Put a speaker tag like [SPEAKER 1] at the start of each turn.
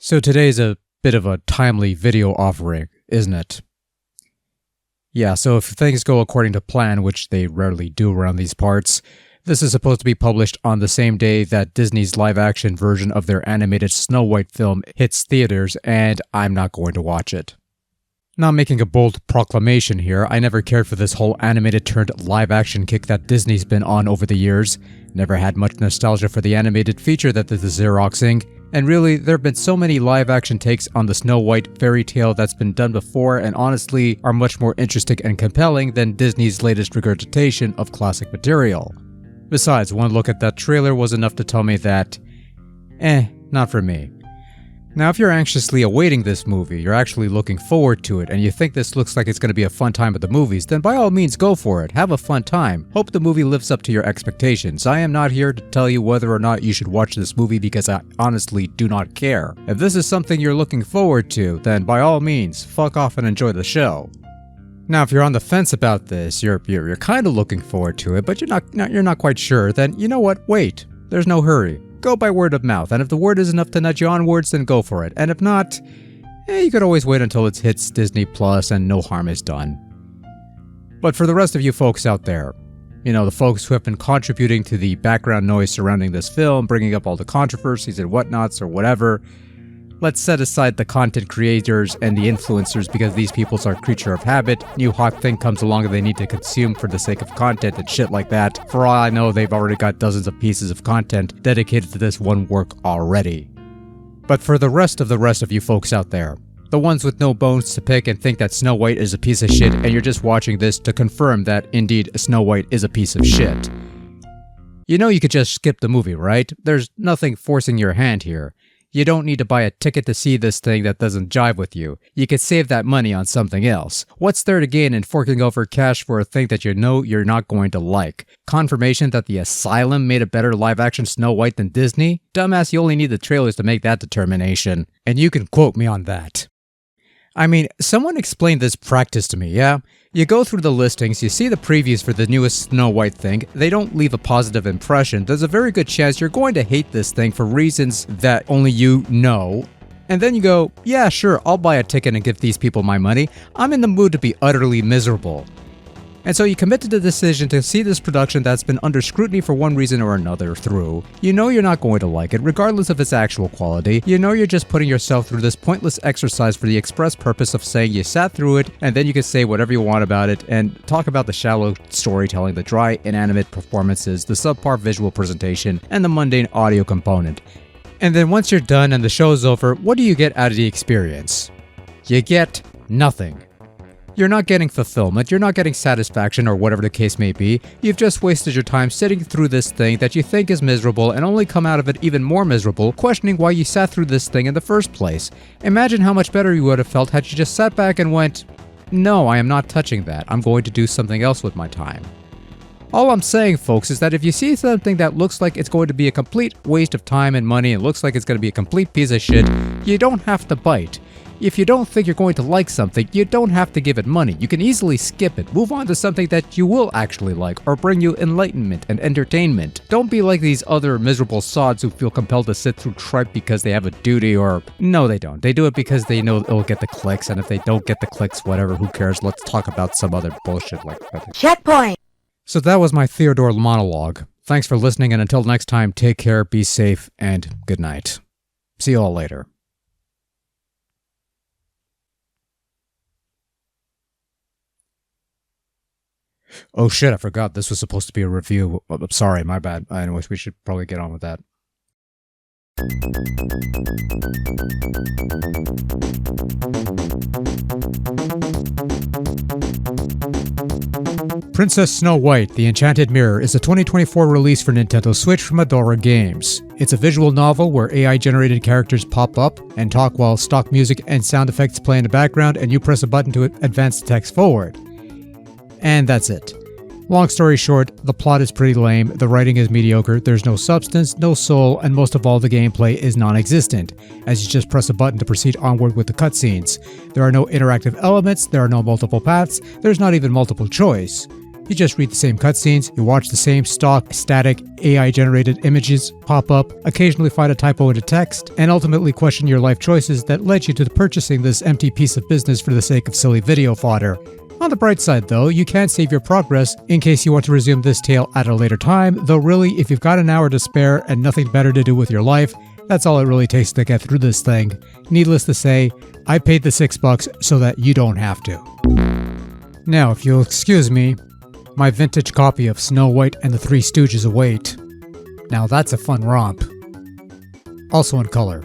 [SPEAKER 1] So today's a bit of a timely video offering, isn't it? Yeah, so if things go according to plan, which they rarely do around these parts, this is supposed to be published on the same day that Disney's live-action version of their animated Snow White film hits theaters, and I'm not going to watch it. Not making a bold proclamation here, I never cared for this whole animated-turned-live-action kick that Disney's been on over the years. Never had much nostalgia for the animated feature that they're Xeroxing. And really, there have been so many live-action takes on the Snow White fairy tale that's been done before and honestly are much more interesting and compelling than Disney's latest regurgitation of classic material. Besides, one look at that trailer was enough to tell me that, not for me. Now, if you're anxiously awaiting this movie, you're actually looking forward to it, and you think this looks like it's going to be a fun time at the movies, then by all means go for it. Have a fun time. Hope the movie lives up to your expectations. I am not here to tell you whether or not you should watch this movie because I honestly do not care. If this is something you're looking forward to, then by all means, fuck off and enjoy the show. Now, if you're on the fence about this, you're kind of looking forward to it, but you're not quite sure, then you know what? Wait. There's no hurry. Go by word of mouth, and if the word is enough to nudge you onwards, then go for it. And if not, you could always wait until it hits Disney Plus and no harm is done. But for the rest of you folks out there, the folks who have been contributing to the background noise surrounding this film, bringing up all the controversies and whatnots or whatever, let's set aside the content creators and the influencers because these people are creature of habit. New hot thing comes along and they need to consume for the sake of content and shit like that. For all I know, they've already got dozens of pieces of content dedicated to this one work already. But for the rest of you folks out there, the ones with no bones to pick and think that Snow White is a piece of shit and you're just watching this to confirm that indeed Snow White is a piece of shit. You could just skip the movie, right? There's nothing forcing your hand here. You don't need to buy a ticket to see this thing that doesn't jive with you. You could save that money on something else. What's there to gain in forking over cash for a thing that you know you're not going to like? Confirmation that the Asylum made a better live-action Snow White than Disney? Dumbass, you only need the trailers to make that determination. And you can quote me on that. I mean, someone explained this practice to me, yeah? You go through the listings, you see the previews for the newest Snow White thing, they don't leave a positive impression. There's a very good chance you're going to hate this thing for reasons that only you know. And then you go, yeah, sure, I'll buy a ticket and give these people my money. I'm in the mood to be utterly miserable. And so you commit to the decision to see this production that's been under scrutiny for one reason or another through. You know you're not going to like it, regardless of its actual quality. You know you're just putting yourself through this pointless exercise for the express purpose of saying you sat through it, and then you can say whatever you want about it, and talk about the shallow storytelling, the dry, inanimate performances, the subpar visual presentation, and the mundane audio component. And then once you're done and the show's over, what do you get out of the experience? You get nothing. You're not getting fulfillment, you're not getting satisfaction or whatever the case may be. You've just wasted your time sitting through this thing that you think is miserable and only come out of it even more miserable, questioning why you sat through this thing in the first place. Imagine how much better you would have felt had you just sat back and went, no, I am not touching that. I'm going to do something else with my time. All I'm saying, folks, is that if you see something that looks like it's going to be a complete waste of time and money and looks like it's going to be a complete piece of shit, you don't have to bite. If you don't think you're going to like something, you don't have to give it money. You can easily skip it, move on to something that you will actually like or bring you enlightenment and entertainment. Don't be like these other miserable sods who feel compelled to sit through tripe because they have a duty or... No, they don't. They do it because they know it'll get the clicks, and if they don't get the clicks, whatever, who cares? Let's talk about some other bullshit like that.
[SPEAKER 2] Checkpoint!
[SPEAKER 1] So that was my Theodore monologue. Thanks for listening, and until next time, take care, be safe, and good night. See you all later. Oh shit, I forgot this was supposed to be a review. I'm sorry, my bad. Anyways, we should probably get on with that. Princess Snow White, The Enchanted Mirror is a 2024 release for Nintendo Switch from Adora Games. It's a visual novel where AI-generated characters pop up and talk while stock music and sound effects play in the background and you press a button to advance the text forward. And that's it. Long story short, the plot is pretty lame, the writing is mediocre, there's no substance, no soul, and most of all the gameplay is non-existent, as you just press a button to proceed onward with the cutscenes. There are no interactive elements, there are no multiple paths, there's not even multiple choice. You just read the same cutscenes, you watch the same stock, static, AI-generated images pop up, occasionally find a typo in the text, and ultimately question your life choices that led you to purchasing this empty piece of business for the sake of silly video fodder. On the bright side though, you can save your progress in case you want to resume this tale at a later time, though really, if you've got an hour to spare and nothing better to do with your life, that's all it really takes to get through this thing. Needless to say, I paid the $6 so that you don't have to. Now, if you'll excuse me, my vintage copy of Snow White and the Three Stooges await. Now that's a fun romp. Also in color.